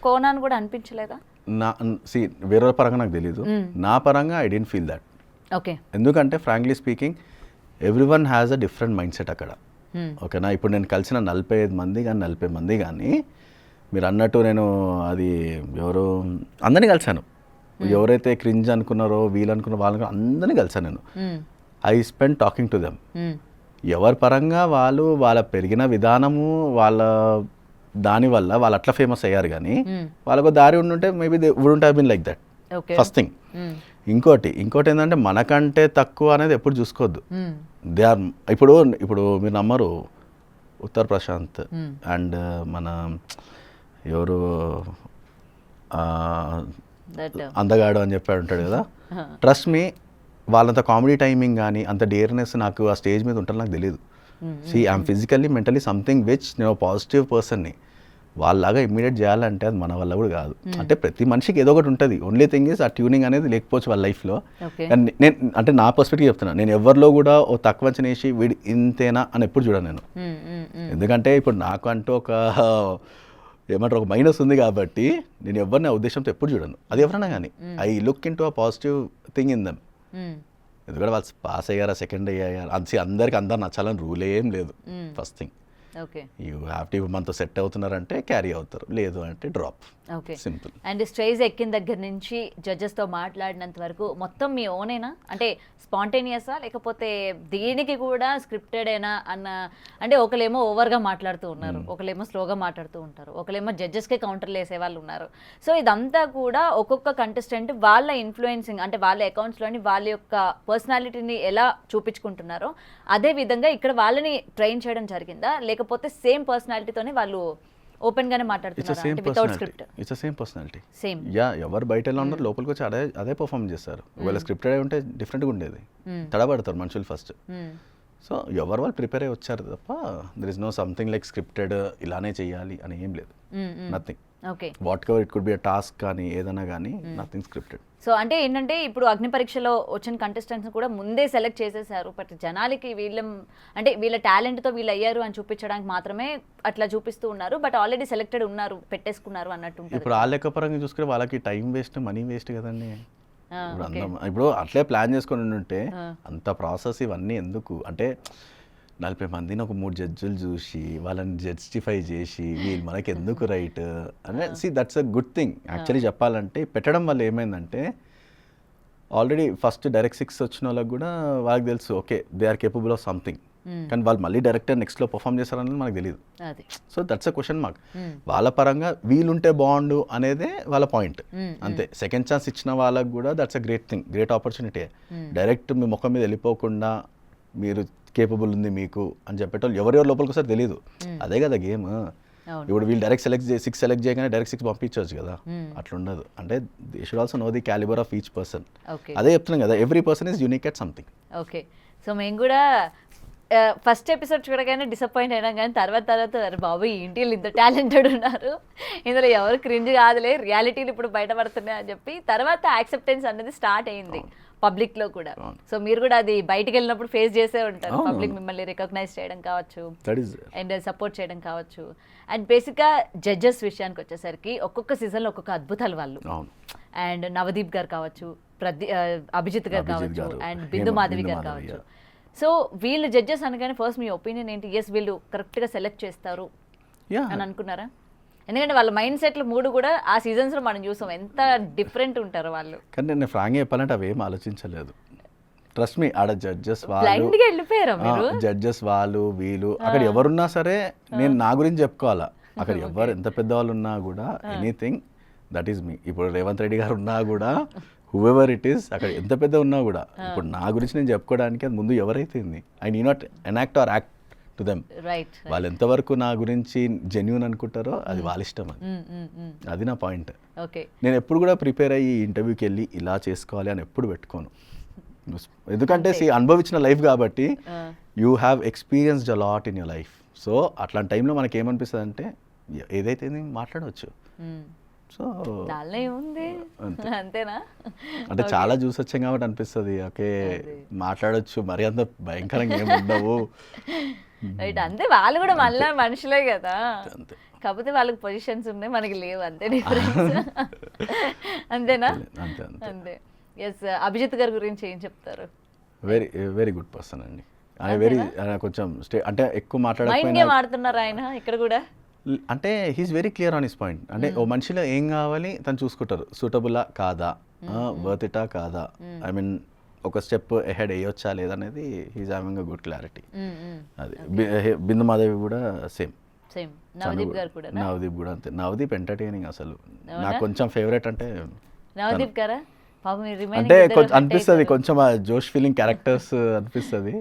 కోణాన్ని కూడా అనిపించలేదా? వేరే పరంగా నాకు తెలీదు, నా పరంగా I don't feel that. Okay. ఎందుకంటే frankly speaking everyone has a different mindset అక్కడ. ఓకేనా, ఇప్పుడు నేను కలిసిన 45 మంది కానీ 40 మంది కానీ మీరు అన్నట్టు నేను అది ఎవరు అందరినీ కలిశాను. ఎవరైతే క్రింజ్ అనుకున్నారో వీళ్ళు అనుకున్న వాళ్ళని అందరినీ కలిశాను నేను. I spend talking to them. ఎవరి పరంగా వాళ్ళు వాళ్ళ పెరిగిన విధానము వాళ్ళ దానివల్ల వాళ్ళు అట్లా ఫేమస్ అయ్యారు, కానీ వాళ్ళకు దారి ఉండుంటే maybe they wouldn't have been like that. First thing. ఇంకోటి ఏంటంటే మనకంటే తక్కువ అనేది ఎప్పుడు చూసుకోవద్దు. దే ఆర్ ఇప్పుడు మీరు నమ్మరు, ఉత్తర్ ప్రశాంత్ అండ్ మన ఎవరు అందగాడు అని చెప్పాడు ఉంటాడు కదా, ట్రస్ట్ మీ వాళ్ళంత కామెడీ టైమింగ్ కానీ అంత డేర్నెస్ నాకు ఆ స్టేజ్ మీద ఉంటుంది నాకు తెలియదు. I'm physically mentally something which నేను పాజిటివ్ పర్సన్ని. వాళ్ళలాగా ఇమ్మీడియట్ చేయాలంటే అది మన వల్ల కూడా కాదు. అంటే ప్రతి మనిషికి ఏదో ఒకటి ఉంటుంది. ఓన్లీ థింగ్ ఇస్ ఆ ట్యూనింగ్ అనేది లేకపోవచ్చు వాళ్ళ లైఫ్లో. కానీ నేను అంటే నా పర్స్పెక్టివ్ చెప్తున్నా, నేను ఎవరిలో కూడా ఓ తక్కువ చేసి వీడు ఇంతేనా అని ఎప్పుడు చూడను నేను. ఎందుకంటే ఇప్పుడు నాకు అంటూ ఒక ఏమంటారు ఒక మైనస్ ఉంది కాబట్టి నేను ఎవరిని ఆ ఉద్దేశంతో ఎప్పుడు చూడను. అది ఎవరైనా కానీ I look in to a positive thing in them. ఎందుకంటే వాళ్ళు పాస్ అయ్యారా సెకండ్ అయ్యారా అందరికి అందరు నచ్చాలని రూల్ ఏం లేదు. First thing you have to, మనతో సెట్ అవుతున్నారంటే క్యారీ అవుతారు, లేదు అంటే drop. Okay, simple. And stage ఎక్కిన దగ్గర నుంచి జడ్జెస్తో మాట్లాడినంత వరకు మొత్తం మీ ఓనేనా, అంటే స్పాంటేనియసా లేకపోతే దీనికి కూడా స్క్రిప్టెడేనా అన్న, అంటే ఒకలేమో ఓవర్గా మాట్లాడుతూ ఉన్నారు, ఒకలేమో స్లోగా మాట్లాడుతూ ఉంటారు, ఒకలేమో జడ్జెస్కే కౌంటర్లు వేసే వాళ్ళు ఉన్నారు. సో ఇదంతా కూడా ఒక్కొక్క కంటెస్టెంట్ వాళ్ళ ఇన్ఫ్లుయెన్సింగ్ అంటే వాళ్ళ అకౌంట్స్లోని వాళ్ళ యొక్క పర్సనాలిటీని ఎలా చూపించుకుంటున్నారో అదే విధంగా ఇక్కడ వాళ్ళని ట్రైన్ చేయడం జరిగిందా, లేకపోతే సేమ్ పర్సనాలిటీతోనే వాళ్ళు ఓపెన్ గానే మాట్లాడుతున్నారు అంటే without script? It's same personality. Same. Yeah, ఎవరు బయట ఎలా ఉన్నారు లోపలికి వచ్చి అదే పర్ఫార్మ్ చేస్తారు. ఒకవేళ స్క్రిప్టెడ్ అయి ఉంటే డిఫరెంట్గా ఉండేది, తడబడతారు మనుషులు ఫస్ట్. సో ఎవరు వాళ్ళు ప్రిపేర్ అయ్యి వచ్చారు తప్ప there is no something like scripted ఇలానే చేయాలి అని ఏం లేదు. Nothing. Okay, whatever it could be a task కానీ ఏదైనా కానీ నథింగ్ స్క్రిప్టెడ్. సో అంటే ఏంటంటే ఇప్పుడు అగ్ని పరీక్షలో వచ్చిన కంటెస్టెంట్స్ కూడా ముందే సెలెక్ట్ చేసేసారు, బట్ జనాలకి వీళ్ళ టాలెంట్తో వీళ్ళు అయ్యారు అని చూపించడానికి మాత్రమే అట్లా చూపిస్తూ ఉన్నారు, బట్ ఆల్రెడీ సెలెక్టెడ్ ఉన్నారు, పెట్టేసుకున్నారు అన్నట్టు. ఇప్పుడు ఆ లెక్క పరంగా చూసుకుంటే వాళ్ళకి టైం వేస్ట్, మనీ వేస్ట్ కదండి. ఇప్పుడు అట్లే ప్లాన్ చేసుకొని ఉంటే అంత ప్రాసెస్ ఇవన్నీ ఎందుకు అంటే 40 మందిని ఒక 3 జడ్జులు చూసి వాళ్ళని జస్టిఫై చేసి వీళ్ళు మనకి ఎందుకు రైట్ అంటే that's a good thing actually చెప్పాలంటే. పెట్టడం వల్ల ఏమైందంటే ఆల్రెడీ ఫస్ట్ డైరెక్ట్ 6 వచ్చిన వాళ్ళకి కూడా వాళ్ళకి తెలుసు okay they are capable of something, కానీ వాళ్ళు మళ్ళీ డైరెక్టర్ నెక్స్ట్లో పర్ఫామ్ చేస్తారనేది మనకు తెలియదు. So that's a question mark. వాళ్ళ పరంగా వీలుంటే బాగుండు అనేదే వాళ్ళ పాయింట్ అంతే. సెకండ్ ఛాన్స్ ఇచ్చిన వాళ్ళకి కూడా that's a great thing, great opportunity. Direct మీ ముఖం మీద వెళ్ళిపోకుండా మీరు కేపబుల్ ఉంది మీకు అని చెప్పేటోళ్ళు ఎవరెవరు లోపలికి వస్తారు తెలియదు. అదే కదా గేమ్. ఇప్పుడు వీళ్ళు డైరెక్ట్ 6 సెలెక్ట్ చేయగానే డైరెక్ట్ 6 పంపించవచ్చు కదా, అట్లా ఉండదు. అంటే they should also know the calibre of each person. అదే చెప్తున్నాం కదా, every person is unique at something. Okay, so మేము కూడా ఫస్ట్ ఎపిసోడ్ చూడగానే డిసప్పాయింట్ అయినాం, కానీ తర్వాత అరే బాబు ఏంటి వీళ్ళు ఇంత టాలెంటెడ్ ఉన్నారు, ఇందులో ఎవరు క్రింజ్ కాదులే, రియాలిటీలు ఇప్పుడు బయటపడుతున్నాయి అని చెప్పి తర్వాత యాక్సెప్టెన్స్ అనేది స్టార్ట్ అయింది పబ్లిక్లో కూడా. సో మీరు కూడా అది బయటకు వెళ్ళినప్పుడు ఫేస్ చేసే ఉంటారు, పబ్లిక్ మిమ్మల్ని రికగ్నైజ్ చేయడం కావచ్చు అండ్ సపోర్ట్ చేయడం కావచ్చు. అండ్ బేసిక్గా జడ్జెస్ విషయానికి వచ్చేసరికి ఒక్కొక్క సీజన్లో ఒక్కొక్క అద్భుతాలు వాళ్ళు. అండ్ నవదీప్ గారు కావచ్చు, అభిజిత్ గారు కావచ్చు, అండ్ బిందు మాధవి గారు కావచ్చు. సో వీళ్ళు జడ్జెస్ అనగానే ఫస్ట్ మీ ఒపీనియన్ ఏంటి? ఎస్ వీళ్ళు కరెక్ట్గా సెలెక్ట్ చేస్తారు అని అనుకున్నారా? ఎందుకంటే వాళ్ళ మైండ్ సెట్లు 3 కూడా ఆ సీజన్స్లో మనం చూసాం ఎంత డిఫరెంట్ ఉంటారు వాళ్ళు. కానీ నేను ఫ్రాంక్గా చెప్పాలంటే అవి ఏం ఆలోచించలేదు. ట్రస్ట్ మీ, ఆడ జడ్జెస్ వాళ్ళు వీళ్ళు అక్కడ ఎవరున్నా సరే నేను నా గురించి చెప్పుకోవాలా. అక్కడ ఎవరు ఎంత పెద్దవాళ్ళు ఉన్నా కూడా ఎనీథింగ్ దట్ ఈస్ మీ. ఇప్పుడు రేవంత్ రెడ్డి గారు ఉన్నా కూడా హూఎవర్ ఇట్ ఈస్, అక్కడ ఎంత పెద్ద ఉన్నా కూడా ఇప్పుడు నా గురించి నేను చెప్పుకోవడానికి అది ముందు ఎవరైతే I need not enact are act to them. వాళ్ళు ఎంతవరకు నా గురించి జెన్యూన్ అనుకుంటారో అది వాళ్ళ ఇష్టం. అది నా పాయింట్. నేను ఎప్పుడు కూడా ప్రిపేర్ అయ్యి ఇంటర్వ్యూకి వెళ్ళి ఇలా చేసుకోవాలి అని ఎప్పుడు పెట్టుకోను. ఎందుకంటే అనుభవించిన లైఫ్ కాబట్టి you have experienced a lot in your life. So అట్లాంటి టైంలో మనకి ఏమనిపిస్తుంది అంటే ఏదైతే మాట్లాడవచ్చు. సో దానిలో ఏముంది అంతేనా అంటే చాలా చూసి వచ్చాం కాబట్టి అనిపిస్తుంది ఓకే మాట్లాడొచ్చు, మరి అంత భయంకరంగా ఏమి ఉండవు. రైట్, అంతే. వాళ్ళు కూడా మళ్ళీ మనుషులే కదా, కాకపోతే వాళ్ళకి పొజిషన్స్ ఉన్నాయి, మనకి లేవు, అంతే డిఫరెన్స్. అంతేనా? అంతే. ఎస్, అభిజిత్ గారి గురించి ఏం చెప్తారు? వెరీ వెరీ గుడ్ పర్సన్ అండి. వెరీ కొంచెం అంటే ఎక్కువ మాట్లాడకపోయినా ఆడుతున్నారు ఆయన ఇక్కడ కూడా. అంటే he's very clear on his point. అంటే ఓ మనిషిలో ఏం కావాలి తను చూసుకుంటారు, సూటబులా కాదా, వర్త్ ఇటా కాదా, ఐ మీన్ ఒక స్టెప్ ఎహెడ్ వేయొచ్చా లేదనేది he's having a good clarity. అది బిందు మాధవి కూడా సేమ్. నవదీప్ కూడా అంతే. నవదీప్ ఎంటర్టైనింగ్ అసలు. నాకు కొంచెం ఫేవరెట్ అంటే నవదీప్ గారా? అంటే అనిపిస్తుంది కొంచెం ఆ జోష్ ఫీలింగ్ క్యారెక్టర్స్ అనిపిస్తుంది.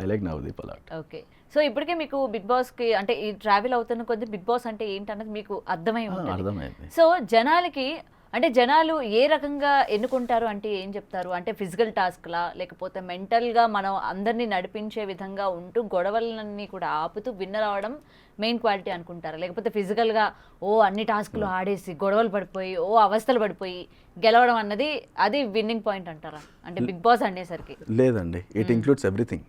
I like Navdeep a lot. Okay, so ఇప్పటికే మీకు బిగ్ బాస్ కి అంటే ఈ ట్రావెల్ అవుతున్న కొద్ది బిగ్ బాస్ అంటే ఏంటన్నది మీకు అర్థమైంది. సో జనాలు ఏ రకంగా ఎన్నుకుంటారు అంటే ఏం చెప్తారు? అంటే ఫిజికల్ టాస్క్లా, లేకపోతే మెంటల్గా మనం అందరినీ నడిపించే విధంగా ఉంటూ గొడవలన్నీ కూడా ఆపుతూ విన్నర్ అవడం మెయిన్ క్వాలిటీ అనుకుంటారా? లేకపోతే ఫిజికల్గా అన్ని టాస్క్లు ఆడేసి గొడవలు పడిపోయి అవస్థలు పడిపోయి గెలవడం అన్నది అది విన్నింగ్ పాయింట్ అంటారా? అంటే బిగ్ బాస్ అనేసరికి లేదండి, ఇట్ ఇంక్లూడ్స్ ఎవ్రీథింగ్.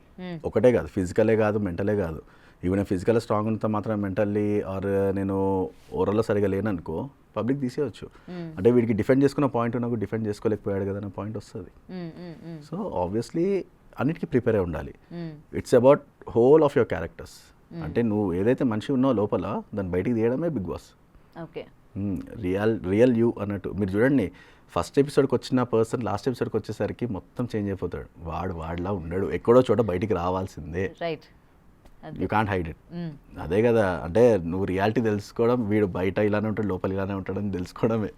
ఒకటే కాదు, ఫిజికలే కాదు, మెంటలే కాదు. ఈవెన్ ఫిజికల్ స్ట్రాంగ్ ఉంటే మాత్రం మెంటల్లీ ఆర్ నేను ఓవరాల్లో సరిగా లేననుకో పబ్లిక్ తీసేయచ్చు. అంటే వీడికి డిఫెండ్ చేసుకున్న పాయింట్ ఉన్నప్పుడు డిఫెండ్ చేసుకోలేకపోయాడు కదా అనే పాయింట్ వస్తుంది. సో ఆబ్వియస్లీ అన్నిటికీ ప్రిపేర్ అయి ఉండాలి. It's about whole of your characters. అంటే నువ్వు ఏదైతే మనిషి ఉన్నావో లోపల దాన్ని బయటికి తీయడమే Bigg Boss. Okay, real you అన్నట్టు. మీరు చూడండి, ఫస్ట్ ఎపిసోడ్కి వచ్చిన పర్సన్ లాస్ట్ ఎపిసోడ్కి వచ్చేసరికి మొత్తం చేంజ్ అయిపోతాడు. వాడిలా ఉండడు, ఎక్కడో చోట బయటికి రావాల్సిందే. Right, you can't hide it. అదే కదా, అంటే నువ్వు రియాలిటీ తెలుసుకోవడం, వీడు బయట ఇలానే ఉంటాడు లోపల ఇలానే ఉంటాడని తెలుసుకోవడమే,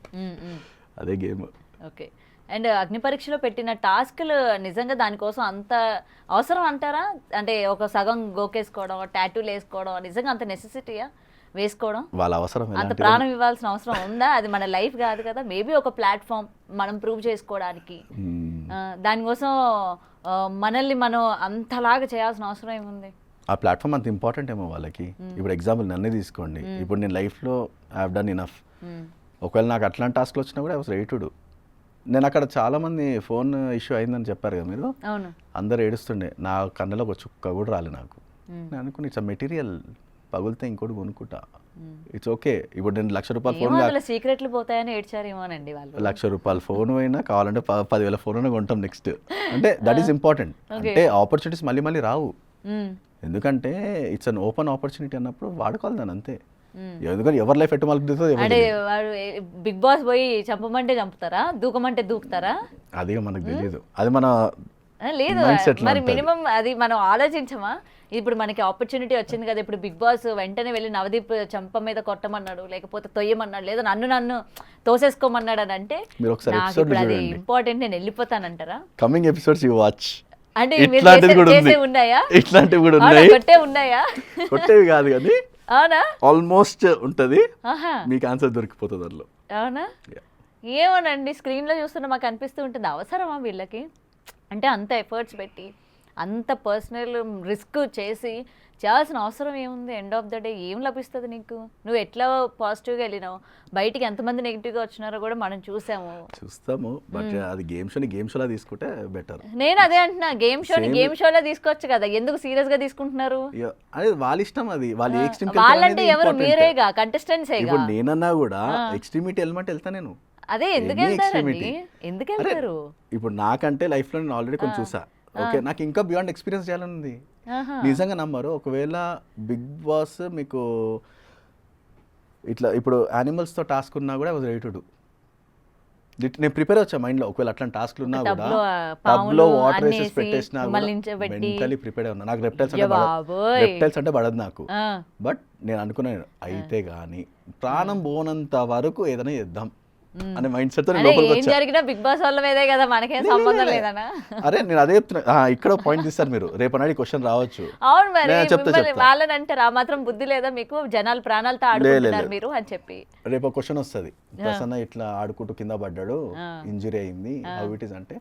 అదే గేమ్. ఓకే, అండ్ అగ్ని పరీక్షలో పెట్టిన టాస్క్లు నిజంగా దానికోసం అంత అవసరం అంటారా? అంటే ఒక సగం గోకేసుకోవడం, టాటూలు వేసుకోవడం నిజంగా అంత నెసెసిటీయా వేసుకోవడం? వాళ్ళ అవసరం, అంత ప్రాణం ఇవ్వాల్సిన అవసరం ఉందా? అది మన లైఫ్ కాదు కదా, మేబీ ఒక ప్లాట్ఫామ్ మనం ప్రూవ్ చేసుకోవడానికి. దానికోసం మనల్ని మనం అంతలాగా చేయాల్సిన అవసరం ఏముంది? ఆ ప్లాట్ఫామ్ అంత ఇంపార్టెంట్ ఏమో వాళ్ళకి. ఇప్పుడు ఎగ్జాంపుల్ నన్నే తీసుకోండి, ఇప్పుడు నేను లైఫ్లో ఐ హావ్ డన్ ఇనఫ్. ఒకవేళ నాకు అట్లాంటి టాస్క్లు వచ్చినా కూడా I was ready to do. నేను అక్కడ చాలా మంది ఫోన్ ఇష్యూ అయిందని చెప్పారు కదా మీరు, అందరు ఏడుస్తుండే, నా కన్నులో ఒక చుక్క కూడా రాలే నాకు. నేను అనుకుని ఇట్స్ మెటీరియల్, పగులితే ఇంకోటి కొనుక్కుంటా, ఇట్స్ ఓకే. ఇప్పుడు నేను ₹1,00,000 ఫోన్ సీక్రెట్లు పోతాయని ఏడ్చారేమోనండి వాళ్ళు. ₹1,00,000 ఫోన్ అయినా కావాలంటే 10,000 ఫోన్ అయినా కొంటాం నెక్స్ట్. అంటే దట్ ఈస్ ఇంపార్టెంట్. అంటే ఆపర్చునిటీస్ మళ్ళీ రావు, ఎందుకంటే ఇట్స్ అన్ ఓపెన్ ఆపర్చునిటీ అన్నప్పుడు వాడుకోవాలి దాన్ని, అంతే. ఎందుకంటే ఎవరి లైఫ్ ఎట్టు మలుపుతుందో. అంటే బిగ్ బాస్ పోయి చంపమంటే చంపుతారా, దూకమంటే దూకుతారా? అది మనకు తెలియదు, అది మన లేదు. మరి మినిమం అది మనం ఆలోచించమా? ఇప్పుడు మనకి ఆపర్చునిటీ వచ్చింది కదా, ఇప్పుడు బిగ్ బాస్ వెంటనే వెళ్ళి నవదీప్ చంప మీద కొట్టమన్నాడు, లేకపోతే తొయ్యమన్నాడు, లేదా నన్ను తోసేసుకోమన్నాడు అని అంటే నాకు ఇప్పుడు అది ఇంపార్టెంట్, నేను వెళ్ళిపోతానంటారా? Coming episodes you watch. అంటే ఇట్లాంటివి ఉన్నాయా? కొట్టేవి కాదు కానీ అవునా, ఆల్మోస్ట్ ఉంటది, మీకు ఆన్సర్ దొరికిపోతుంది అందులో. అవునా, ఏమోనండి, స్క్రీన్ లో చూస్తున్నా మాకు అనిపిస్తూ ఉంటుంది, అవసరమా వీళ్ళకి? అంటే అంత ఎఫర్ట్స్ పెట్టి అంత పర్సనల్ రిస్క్ చేసి చేయాల్సిన అవసరం ఏముంది? ఎండ్ ఆఫ్ ద డే ఏం లభిస్తుంది నీకు? నువ్వు ఎట్లా పాజిటివ్గా వెళ్ళినావు, బయటికి ఎంతమంది నెగిటివ్గా వచ్చినారో కూడా మనం చూస్తాము. బట్ అది గేమ్ షోలా తీసుకుంటే బెటర్. నేను అదే అంటున్నా, గేమ్ షోలా తీసుకోవచ్చు కదా, ఎందుకు సీరియస్ గా తీసుకుంటున్నారు? అది వాళ్ళ ఇష్టం, అది వాళ్ళ ఎక్స్ట్రీమ్. వాళ్ళంటే ఎవరు? మీరేగా, కంటెస్టెంట్స్. ఇప్పుడు నేనన్నా కూడా ఎక్స్ట్రీమిటీ ఎలిమెంట్ వెళ్తా నేను. అదే ఎందుకు వెళ్తారు? ఇప్పుడు నాకంటే లైఫ్ లో నేను ఆల్రెడీ కొంచెం చూసా, ఓకే, నాకు ఇంకా బియాండ్ ఎక్స్పీరియన్స్ చేయాలని ఉంది. నిజంగా నమ్మరు, ఒకవేళ బిగ్ బాస్ మీకు ఇట్లా ఇప్పుడు యానిమల్స్తో టాస్క్ ఉన్నా కూడా వాజ్ రెడీ టు డూ. నేను ప్రిపేర్ వచ్చా మైండ్లో, ఒకవేళ అట్లాంటి టాస్క్లు ఉన్నా కూడా టబ్లో వాటర్ వేసేసి పెట్టేసినా మెంటలీ ప్రిపేర్ ఉన్నా. నాకు రెప్టైల్స్ అంటే పడదు నాకు, బట్ నేను అనుకున్నాను అయితే కానీ ప్రాణం పోనంత వరకు ఏదైనా చేద్దాం అనే మైండ్ సెట్ తో బిగ్ బాస్ వాళ్ళ మీదే కదా, మనకేం సంబంధం లేదనా? అరే నేను అదే చెప్తున్నా, ఇక్కడ పాయింట్ తీస్తారు మీరు, రేపు నాడు క్వశ్చన్ రావచ్చు. అవును, మరి వాళ్ళని అంటారు, ఆ మాత్రం బుద్ధి లేదా మీకు? జనాలు ప్రాణాలతో ఆడుకుంటున్నారు మీరు అని చెప్పి రేపు క్వశ్చన్ వస్తుంది, ప్రసన్న ఇట్లా ఆడుకుంటూ కింద పడ్డాడు, ఇంజురీ అయింది, హౌ ఇట్ ఈస్ అంటే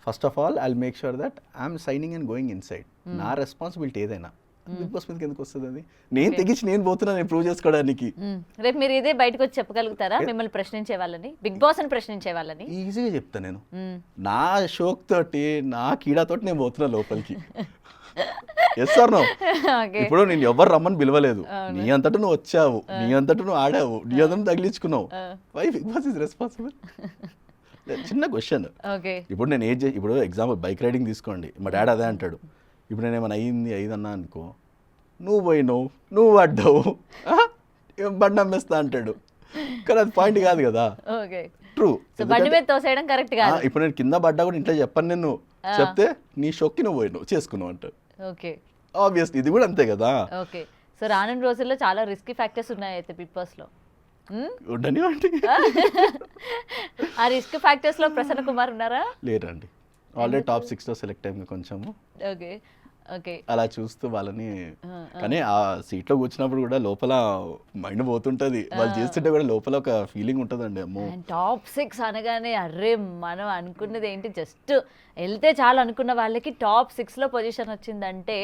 first of all I make sure that I'm signing and going inside. నా రెస్పాన్సిబిలిటీ ఏదైనా బిగ్ బాస్ మీదకి ఎందుకు వస్తుంది అది? నేను తెగించి నేను పోతున్నాను ప్రూవ్ చేసుకోవడానికి. రేపు మీరు ఇదే బయటకు వచ్చి చెప్పగలుగుతారా మిమ్మల్ని ప్రశ్నించే వాళ్ళని, బిగ్ బాస్ అని ప్రశ్నించే వాళ్ళని? ఈజీగా చెప్తా నేను. నా షోక్ తోటి నా కీడాతోటి నేను పోతున్నా లోపలికి. Yes or no? ఇప్పుడు నేను ఎవరు రమ్మని పిలవలేదు, నీ అంతటా నువ్వు వచ్చావు, నీ అంతటా నువ్వు ఆడావు, నీ అంతటా తగిలించుకున్నావు. Why Bigg Boss is responsible? చిన్న క్వశ్చన్. ఇప్పుడు నేను ఇప్పుడు ఎగ్జాంపుల్ బైక్ రైడింగ్ తీసుకోండి, మా డాడీ అదే అంటాడు. ఇప్పుడు నేను ఏమైనా అయిందన్నా అనుకో, నువ్వు పోయినావు, నువ్వు పడ్డావు, బండి అమ్మేస్తా అంటాడు. కానీ అది పాయింట్ కాదు కదా. ట్రూ. ఇప్పుడు నేను కింద పడ్డా కూడా ఇంట్లో చెప్పను, నేను చెప్తే నీ షోక్కి నువ్వు పోయినావు చేసుకున్నావు అంటాడు. ఆబ్వియస్లీ ఇది కూడా అంతే కదా. ఓకే. సో రానున్న రోజుల్లో చాలా రిస్కీ ఫ్యాక్టర్స్ ఉన్నాయి అయితే బిగ్ బాస్ లో. ఉండనివ్వండి. ఆ రిస్క్ ఫ్యాక్టర్స్ లో ప్రసన్న కుమార్ ఉన్నారా? లేరండి, ఆల్రెడీ టాప్ 6 లో సెలెక్ట్ అయింది కొంచెము. Okay okay. అలా చూస్తూ వాళ్ళని, కానీ ఆ సీట్లో కూర్చున్నప్పుడు కూడా లోపల మైండ్ పోతుంటది, వాళ్ళు చేస్తుంటే కూడా లోపల ఒక ఫీలింగ్ ఉంటుందండి. అమ్మో, టాప్ 6 అనగానే అర్రే మనం అనుకున్నది ఏంటి, జస్ట్ వెళ్తే చాలు అనుకున్న వాళ్ళకి టాప్ 6 లో పొజిషన్ వచ్చిందంటే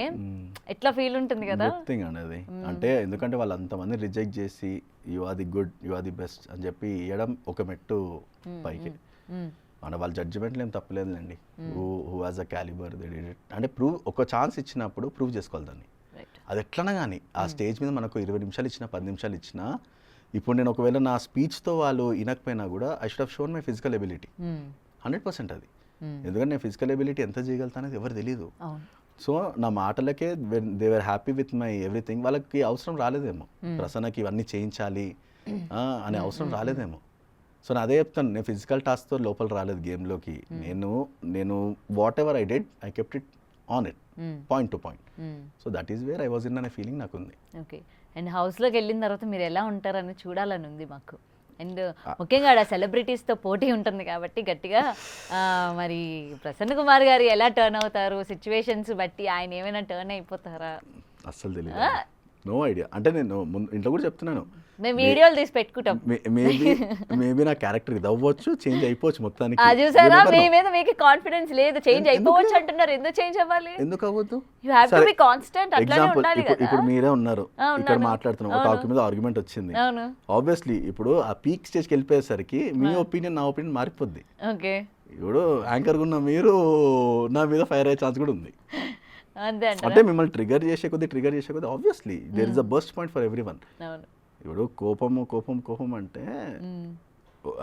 ఎట్లా ఫీల్ ఉంటుంది కదా. థింగ్ అనేది అంటే ఎందుకంటే వాళ్ళు అంతమంది రిజెక్ట్ చేసి you are the good, you are the best అని చెప్పి ఇవ్వడం ఒక మెట్టు పైకి. అంటే వాళ్ళ జడ్జిమెంట్లు ఏం తప్పలేదులేండి. Who has a calibre they did it అంటే ప్రూవ్, ఒక ఛాన్స్ ఇచ్చినప్పుడు ప్రూవ్ చేసుకోవాలి దాన్ని. అది ఎట్లన్నా కానీ ఆ స్టేజ్ మీద మనకు 20 నిమిషాలు ఇచ్చినా 10 నిమిషాలు ఇచ్చినా, ఇప్పుడు నేను ఒకవేళ నా స్పీచ్తో వాళ్ళు వినకపోయినా కూడా I should have shown my physical ability 100%. అది ఎందుకంటే నేను ఫిజికల్ ఎబిలిటీ ఎంత చేయగలుగుతా అనేది ఎవరు తెలియదు. సో నా మాటలకే they were happy with my everything. వాళ్ళకి అవసరం రాలేదేమో ప్రసన్నకి ఇవన్నీ చేయించాలి అనే అవసరం రాలేదేమో. సో నేను అదే చెప్తాను, నేను ఫిజికల్ టాస్క్తో లోపల రాలేదు గేమ్లోకి. నేను what ever I did I kept it on it, point to point. So that is where I was in అనే ఫీలింగ్ నాకు ఉంది. ఓకే. అండ్ హౌస్లోకి వెళ్ళిన తర్వాత మీరు ఎలా ఉంటారని చూడాలని ఉంది మాకు. అండ్ ముఖ్యంగా ఆడ సెలబ్రిటీస్తో పోటీ ఉంటుంది కాబట్టి గట్టిగా మరి ప్రసన్న కుమార్ గారు ఎలా టర్న్ అవుతారు, సిచ్యువేషన్స్ బట్టి ఆయన ఏమైనా టర్న్ అయిపోతారా? అస్సలు తెలియదు, నో ఐడియా. అంటే నేను ఇంట్లో కూడా చెప్తున్నాను, మేము వీడియోలు తీసి పెట్టుకుంటాం. మేబీ నా క్యారెక్టర్ ఇది అవ్వచ్చు, చేంజ్ అయిపోవచ్చు మొత్తానికి. చూసారా, మీ మీద మీకు కాన్ఫిడెన్స్ లేదు, చేంజ్ అయిపోవచ్చు అంటున్నారు. ఎందుకు చేంజ్ అవ్వాలి? ఎందుకు అవ్వదు? You have to be constant. అట్లానే ఉండాలి కదా. ఇప్పుడు మీరే ఉన్నారు ఇక్కడ మాట్లాడుతున్నాం, ఒక టాపిక్ మీద ఆర్గ్యుమెంట్ వచ్చింది. ఆబ్వియస్లీ ఇప్పుడు ఆ పీక్ స్టేజ్కి వెళ్ళిపోయేసరికి మీ ఒపీనియన్ నా ఒపీనియన్ మారిపోద్ది. ఓకే. ఇప్పుడు యాంకర్గా ఉన్న మీరు నా మీద ఫైర్ అయ్యే ఛాన్స్ కూడా ఉంది. అంటే మిమ్మల్ని ట్రిగర్ చేసే కొద్ది obviously there is a burst point for every one. ఇప్పుడు కోపం అంటే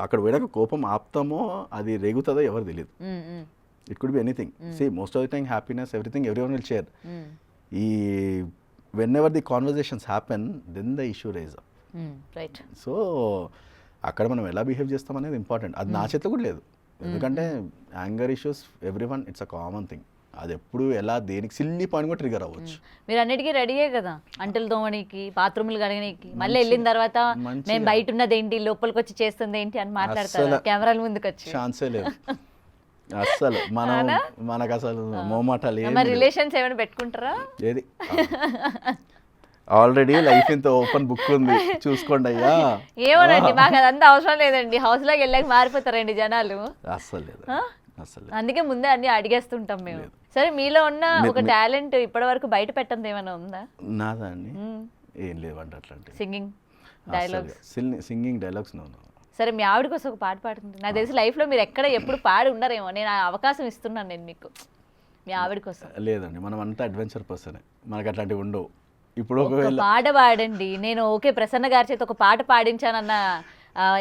అక్కడ పోయినాక కోపం ఆపుతామో అది రేగుతుందో ఎవరు తెలియదు. It could be anything. See most of the time happiness everything everyone will share. ఈ whenever the conversations happen then the issue rise up. So అక్కడ మనం ఎలా బిహేవ్ చేస్తాం అనేది ఇంపార్టెంట్. అది నా చేతిలో కూడా లేదు, ఎందుకంటే anger issues everyone it's a common thing. అది ఎప్పుడు ఎలా దేనికి సిల్లీ పాయింట్ కూడా ట్రిగర్ అవ్వచ్చు. మీరు అన్నిటికీ రెడీయే కదా, అంటలు తోమడానికి, బాత్రూమ్లు కడగడానికి. మళ్ళీ వెళ్ళిన తర్వాత మేము బయట ఉన్నది ఏంటి, లోపలికి వచ్చి చేస్తుంది ఏంటి అని మాట్లాడతారు కెమెరాల ముందుకు వచ్చి. ఛాన్సే లేదు అస్సలు. మనకు అసలు మోమాటాలు. రిలేషన్స్ ఏమైనా పెట్టుకుంటారా? ఏది ఆల్రెడీ లైఫ్ ఇంత ఓపెన్ బుక్ ఉంది, చూసుకోండి అయ్యా. ఏమోనండి, మాకు అదంతా అవసరం లేదండి. హౌస్ లోకి వెళ్ళాక మారిపోతారండి జనాలు. అస్సలు లేదు, అందుకే ముందే అన్ని అడిగేస్తుంటాం మేము. సరే, మీలో ఉన్న ఒక టాలెంట్ ఇప్పటి వరకు బయట పెట్టండి ఏమైనా ఉందా? నాదా అండి? ఏం లేవండి అట్లాంటి. Singing dialogues no. సరే, మీ ఆవిడ కోసం ఒక పాట పాడుతుంది. నాకు తెలిసి లైఫ్ లో మీరు ఎక్కడ ఎప్పుడు పాడి ఉన్నారేమో, నేను ఆ అవకాశం ఇస్తున్నాను నేను మీకు, మీ ఆవిడ కోసం. లేదండి, మనం అంతా అడ్వెంచర్ పర్సనే, మనకు అట్లాంటివి ఉండవు. ఇప్పుడు ఒక పాట పాడండి. నేను ఓకే ప్రసన్న గారి చేత ఒక పాట పాడించానన్న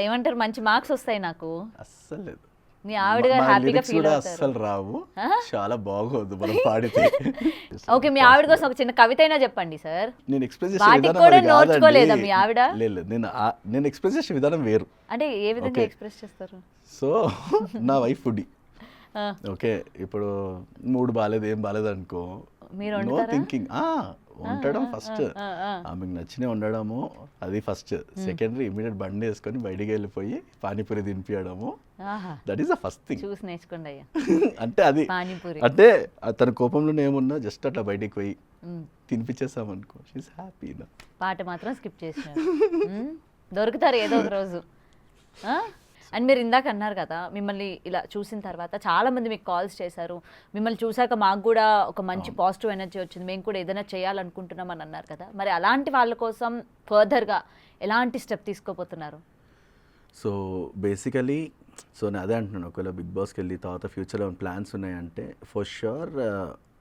ఏమంటారు మంచి మార్క్స్ వస్తాయి నాకు. అస్సలు లేదు, మీ ఆవిడ గారు హ్యాపీగా ఫీల్ అవుతారు. అస్సలు రావు, చాలా బాగోదు మనం పాడితే. ఓకే, మీ ఆవిడ కోసం ఒక చిన్న కవిత అయినా చెప్పండి సార్. నేను ఎక్స్ప్రెస్ చేసే విధానం కూడా నోచుకోలేదా మీ ఆవిడ? లేదు, నేను ఎక్స్ప్రెస్ చేసే విధానం వేరు. అంటే ఏ విధంగా ఎక్స్ప్రెస్ చేస్తారు? సో నా వైఫ్ ఫుడీ. ఓకే, ఇప్పుడు మూడు బాగాలేదు, ఏం బాగాలేదు అనుకో, నో థింకింగ్ ఉండడం ఫస్ట్, ఆమెకు నచ్చినవి ఉండడము అది ఫస్ట్. సెకండరీ ఇమీడియట్ బండి వేసుకొని బయటికి వెళ్ళిపోయి పానీపూరి తినిపించడము, that is the first thing. చూసి నేర్చుకోండి అయ్యా. అంటే అది అంటే తన కోపంలోనే ఏమున్నా జస్ట్ అట్లా బయటికి పోయి తినిపించేసామనుకో, షీఈస్ హ్యాపీ. పాట మాత్రం స్కిప్ చేసినారు, దొరుకుతారు ఏదో ఒక రోజు. అండ్ మీరు ఇందాక అన్నారు కదా మిమ్మల్ని ఇలా చూసిన తర్వాత చాలా మంది మీకు కాల్స్ చేశారు, మిమ్మల్ని చూసాక మాకు కూడా ఒక మంచి పాజిటివ్ ఎనర్జీ వచ్చింది, మేము కూడా ఏదైనా చేయాలనుకుంటున్నాం అని అన్నారు కదా, మరి అలాంటి వాళ్ళ కోసం ఫర్దర్గా ఎలాంటి స్టెప్ తీసుకోబోతున్నారు? సో బేసికలీ నేను అదే అంటున్నాను, ఒకవేళ బిగ్ బాస్కి వెళ్ళి తర్వాత ఫ్యూచర్లో ప్లాన్స్ ఉన్నాయంటే ఫర్ షూర్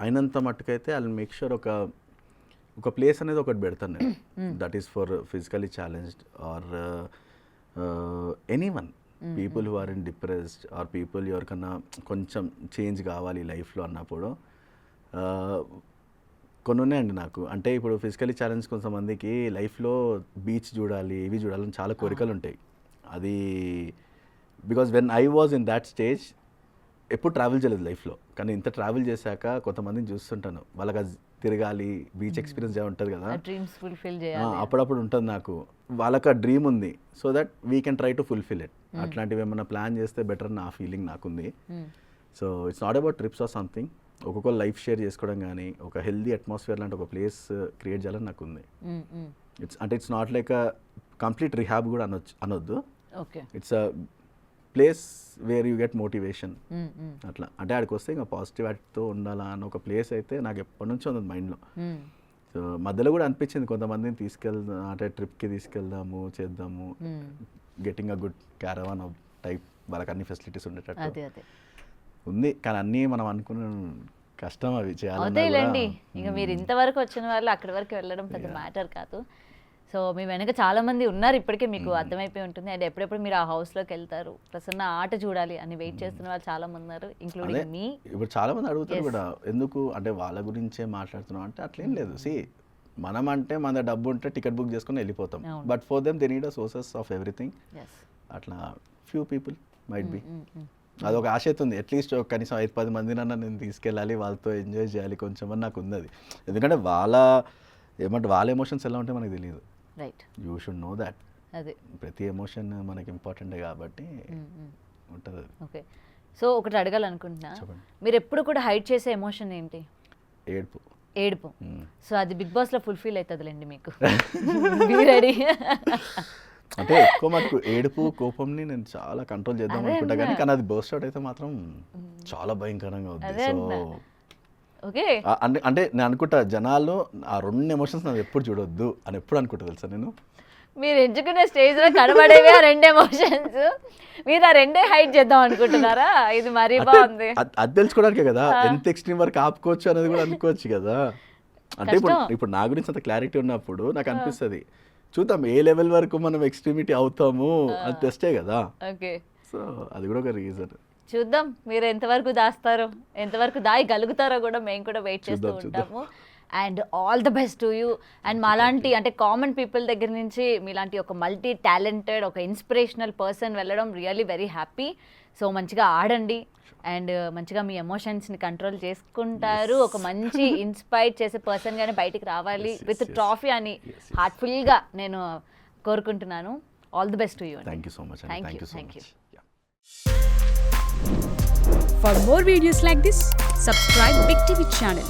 అయినంత మట్టుకైతే ఐ మేక్ షూర్ ఒక ప్లేస్ అనేది ఒకటి పెడతాను నేను, that is for physically challenged or any one people who are in depressed or people ఎవరికన్నా కొంచెం చేంజ్ కావాలి లైఫ్లో అన్నప్పుడు కొన్ని ఉన్నాయండి నాకు. అంటే ఇప్పుడు ఫిజికలీ ఛాలెంజ్ కొంతమందికి లైఫ్లో బీచ్ చూడాలి, ఇవి చూడాలని చాలా కోరికలు ఉంటాయి. అది because when I was in that stage ఎప్పుడు ట్రావెల్ చేయలేదు లైఫ్లో, కానీ ఇంత ట్రావెల్ చేశాక కొంతమందిని చూస్తుంటాను, వాళ్ళకి అది తిరగాలి, బీచ్ ఎక్స్పీరియన్స్ ఉంటుంది కదా, డ్రీమ్స్ ఫుల్ఫిల్ చేయాలి, అప్పుడప్పుడు ఉంటుంది నాకు, వాళ్ళకి ఆ డ్రీమ్ ఉంది, so that we can try to fulfil it. అట్లాంటివి ఏమైనా ప్లాన్ చేస్తే బెటర్ నా ఫీలింగ్ నాకుంది. So it's not about trips or something, ఒక్కొక్క లైఫ్ షేర్ చేసుకోవడం కానీ ఒక హెల్దీ అట్మాస్ఫియర్ లాంటి ఒక ప్లేస్ క్రియేట్ చేయాలని నాకు ఉంది. It's not like a complete rehab కూడా అనొద్దు, it's a place where you get motivation. అట్లా అంటే ఆడికి వస్తే ఇంకా పాజిటివ్ యాటిట్యూడ్తో ఉండాలా అన్న ఒక ప్లేస్ అయితే నాకు ఎప్పటి నుంచో ఉంది మైండ్లో. సో మధ్యలో కూడా అనిపించింది కొంతమందిని అంటే ట్రిప్కి తీసుకెళ్దాము, చేద్దాము, getting a good caravan type, వాళ్ళకి అన్ని ఫెసిలిటీస్ ఉండేటట్టు ఉంది. కానీ అన్నీ మనం అనుకున్న కష్టం అవి చేయాలండి. ఇంకా మీరు ఇంతవరకు వచ్చిన వాళ్ళు అక్కడి వరకు వెళ్ళడం పెద్ద మ్యాటర్ కాదు. సో మీ వెనక చాలా మంది ఉన్నారు ఇప్పటికే, మీకు అర్థమైపోయి ఉంటుంది. అండ్ ఎప్పుడెప్పుడు మీరు ఆ హౌస్లోకి వెళ్తారు, ప్రసన్న ఆట చూడాలి అని వెయిట్ చేస్తున్న వాళ్ళు చాలా మంది ఉన్నారు, ఇంక్లూడింగ్ మీ. ఇప్పుడు చాలా మంది అడుగుతారు కూడా, ఎందుకు అంటే వాళ్ళ గురించే మాట్లాడుతున్నాం అంటే అట్లేం లేదు. మనం అంటే మన డబ్బు ఉంటే టికెట్ బుక్ చేసుకుని వెళ్ళిపోతాం, but for them they need a sources of everything. అట్లా ఫ్యూ పీపుల్ మైట్ బి, అదొక ఆశ అవుతుంది, అట్లీస్ట్ కనీసం 5-10 మందినన్నా నేను తీసుకెళ్ళాలి, వాళ్ళతో ఎంజాయ్ చేయాలి కొంచెం అని నాకు ఉంది అది. ఎందుకంటే వాళ్ళ ఎమోషన్స్ ఎలా ఉంటే మనకు తెలియదు. Right, you should know that. అదే ప్రతి ఎమోషన్ మనకి ఇంపార్టెంటే కాబట్టి ఉంటుంది. ఓకే, సో ఒకటి అడగాలనుకుంటున్నా, మీరు ఎప్పుడు కూడా హైడ్ చేసే ఎమోషన్ ఏంటి? ఏడుపు. సో అది బిగ్ బాస్లో ఫుల్ఫిల్ అవుతుందిలేండి మీకు. రెడీ? అంటే ఎక్కువ మటుకు ఏడుపు కోపంని నేను చాలా కంట్రోల్ చేద్దాం అనుకుంటా, కానీ అది బర్స్ట్ అవుట్ అయితే మాత్రం చాలా భయంకరంగా ఉంది. సో ఓకే, అంటే నేను అనుకుంటా జనాలు ఆ 2 ఎమోషన్స్ నాకు ఎప్పుడు చూడొద్దు అని ఎప్పుడు అనుకుంటా తెలుసా నేను. మీరు ఎంచుకునే స్టేజ్లో కనబడేవి ఆ 2 ఎమోషన్స్, మీరు ఆ 2 హైడ్ చేద్దాం అనుకుంటున్నారా? ఇది మరీ బాగుంది. అది తెలుసుకోవడానికే కదా, ఎంత ఎక్స్ట్రీమ్ వరకు ఆపుకోవచ్చు అనేది కూడా అనుకోవచ్చు కదా. అంటే ఇప్పుడు నా గురించి అంత క్లారిటీ ఉన్నప్పుడు నాకు అనిపిస్తుంది, చూద్దాం ఏ లెవెల్ వరకు మనం ఎక్స్ట్రీమిటీ అవుతాము అది టెస్టే కదా. ఓకే, సో అది కూడా ఒక రీజన్. చూద్దాం మీరు ఎంతవరకు దాస్తారో, ఎంతవరకు దాయగలుగుతారో కూడా మేము కూడా వెయిట్ చేస్తూ ఉంటాము. And all the best to you. And మాలాంటి అంటే కామన్ పీపుల్ దగ్గర నుంచి మీలాంటి ఒక మల్టీ టాలెంటెడ్ ఒక ఇన్స్పిరేషనల్ పర్సన్ వెళ్ళడం రియల్లీ వెరీ హ్యాపీ. సో మంచిగా ఆడండి అండ్ మంచిగా మీ ఎమోషన్స్ని కంట్రోల్ చేసుకుంటారు, ఒక మంచి ఇన్స్పైర్ చేసే పర్సన్గానే బయటికి రావాలి విత్ ట్రాఫీ అని హార్ట్ఫుల్గా నేను కోరుకుంటున్నాను. All the best to you. Thank you so much. Thank you. For more videos like this, subscribe Big TV channel.